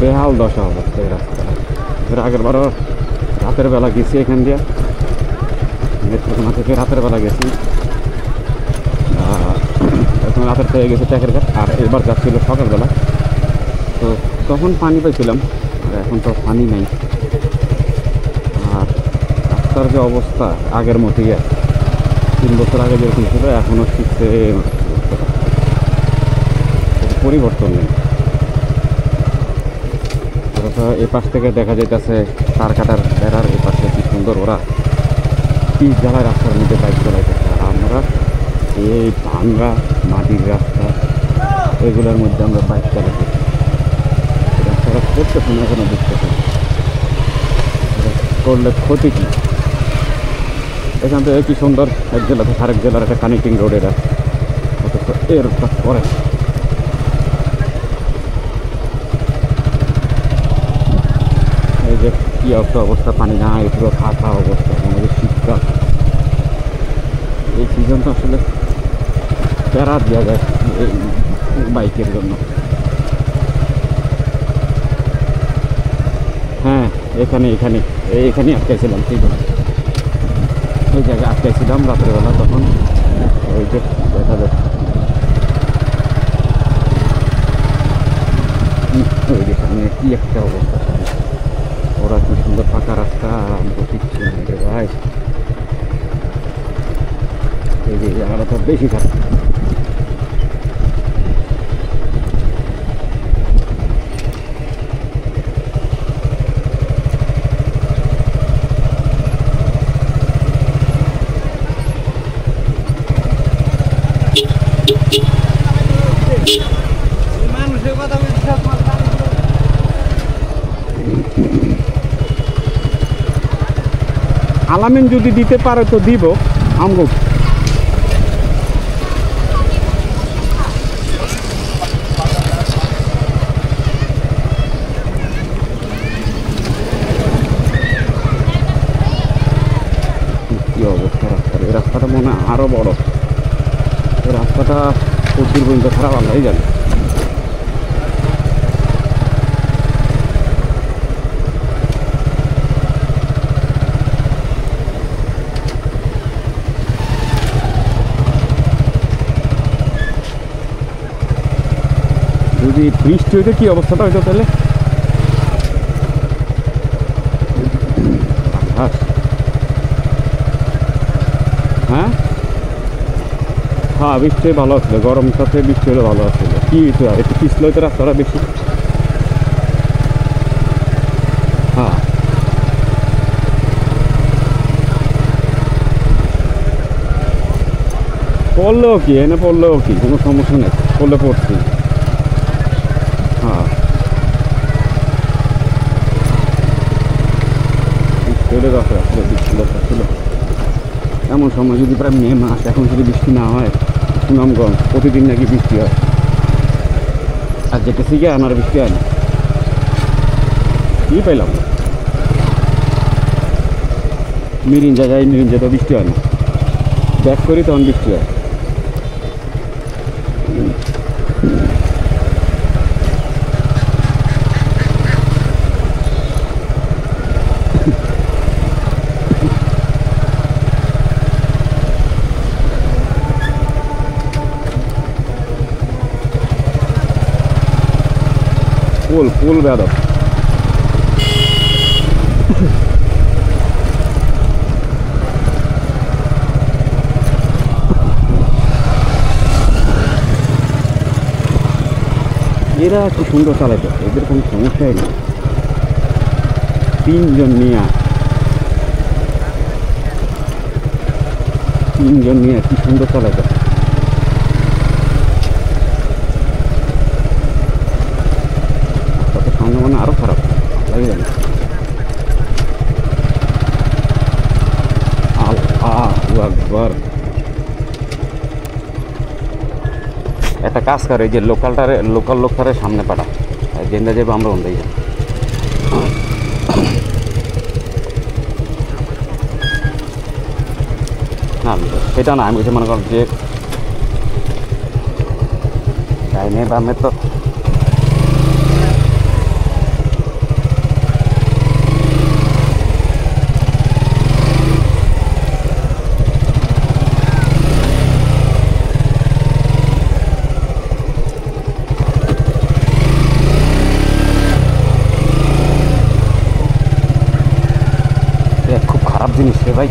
বেহাল দশা অবস্থা এই রাস্তাটা। এর আগের বারও রাতের বেলা গেছি এখান দিয়ে, নেত্রকোনা থেকে রাতের বেলা গেছি, এখন রাতের থেকে গেছে ট্যাকের ঘাট, আর এবার যাচ্ছিল সকালবেলা। তো তখন পানি পাইছিলাম, আর এখন তো পানি নাই। আর রাস্তার যে অবস্থা আগের মতোই আছে, 3 বছর আগে যেরকম ছিল এখনও ঠিক সেম অবস্থাটা, পরিবর্তন নেই। এই পাশ থেকে দেখা যাইতেছে তার কাটার বেড়ার এই পাশে কি সুন্দর ওরা কি জ্বালায় রাস্তার মধ্যে বাইক চালাইতেছে, আর আমরা এই ভাঙ্গা মাটির রাস্তা এগুলোর মধ্যে আমরা বাইক চালাইতেছি। রাস্তাটা করতেছে না, এখনো বুঝতেছে করলে ক্ষতি কি। এখান থেকে কি সুন্দর এক জেলা থেকে আরেক জেলার একটা কানেক্টিং রোড, এটা অথচ এর কাজ করে। এই যে কি একটা অবস্থা, পানি না পুরো ফাঁকা অবস্থা, আমাদের শীতকাল। এই সিজনটা আসলে প্যারা দেওয়া যায় এই বাইকের জন্য। হ্যাঁ, এখানে আটকাইছিলাম, ঠিক আছে, এই জায়গায় আটকাইছিলাম রাত্রেবেলা, তখন ওই যে দেখা যাচ্ছে ওই যে সামনে কি একটা অবস্থা, ওরা কি সুন্দর ফাঁকা রাস্তা, আমি কিচ্ছু নেই রে ভাই। এই যে জায়গাটা তো বেশি খারাপ। আলামিন যদি দিতে পারে তো দিব আমগো। কি অবস্থা রাস্তার, এই রাস্তাটা মনে হয় আরো বড়, এই রাস্তাটা প্রচুর পর্যন্ত খারাপ, আল্লাহই জানে। যদি বৃষ্টি হইতে কি অবস্থাটা হইতো তাহলে। হ্যাঁ হ্যাঁ, বৃষ্টি ভালো আসলে, গরমটাতে বৃষ্টি হলে ভালো আসলে। কি হইতো আর একটু পিছলে হইতো রাস্তাটা বেশি। হ্যাঁ, পড়লেও কি এনে, পড়লেও কি কোনো সমস্যা নেই, পড়লে পড়ছি। হ্যাঁ, ছিল এমন সময় যদি প্রায় মে মাস, এখন যদি বৃষ্টি না হয়, সুনামগঞ্জ প্রতিদিন নাকি বৃষ্টি হয়, আর যেতেছি গিয়ে আমার বৃষ্টি হয় না। কি পাইলাম মিরিঞ্জা যাই, মিরিঞ্জা তো বৃষ্টি হয় না, ব্যাক করি তখন বৃষ্টি হয়। ফুল বেদক। এরা কি সুন্দর চালাইতে, এদের কোনো সমস্যাই নেই। 3 জন নিয়ে কি সুন্দর চালাইতে। সামনে মানে আরো খারাপ লাগে জানি। আল্লাহু আকবার। একটা কাজ করে, এই যে লোকাল লোকটারে সামনে পাঠা, জেন্দা যাবো আমরা ওন্দাই যাই। না সেটা না, আমি মনে কর যে ডাইনে বামে তো জিনিস রে ভাই।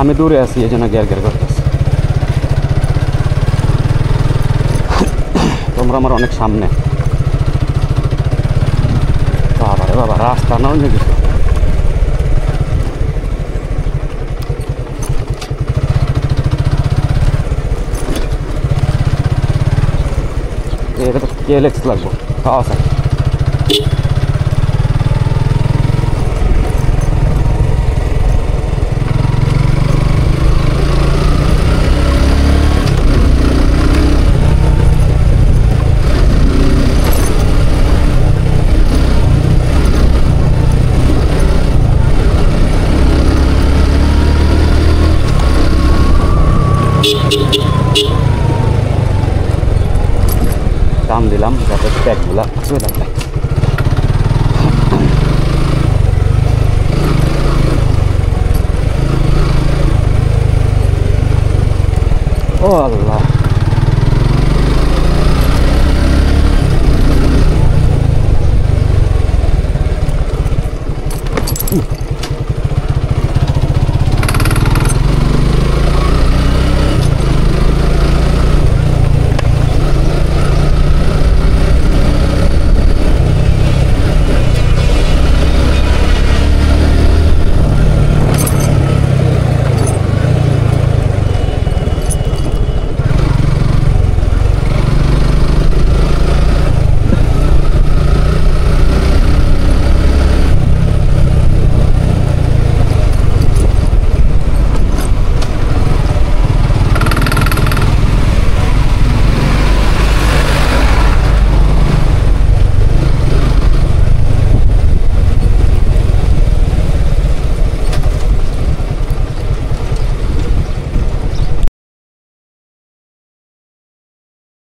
আমি দূরে আছি, এই জন্য গ্যার গ্যার করতেছি। তোমরা আমার অনেক সামনে। বাবা রে বাবা, রাস্তা না অন্য কিছু। এটা তো কেএলএক্স লাগবো, পাওয়া যায়। দাম দিলাম যাতে ব্যাগগুলা চলে যায়। ও আল্লাহ,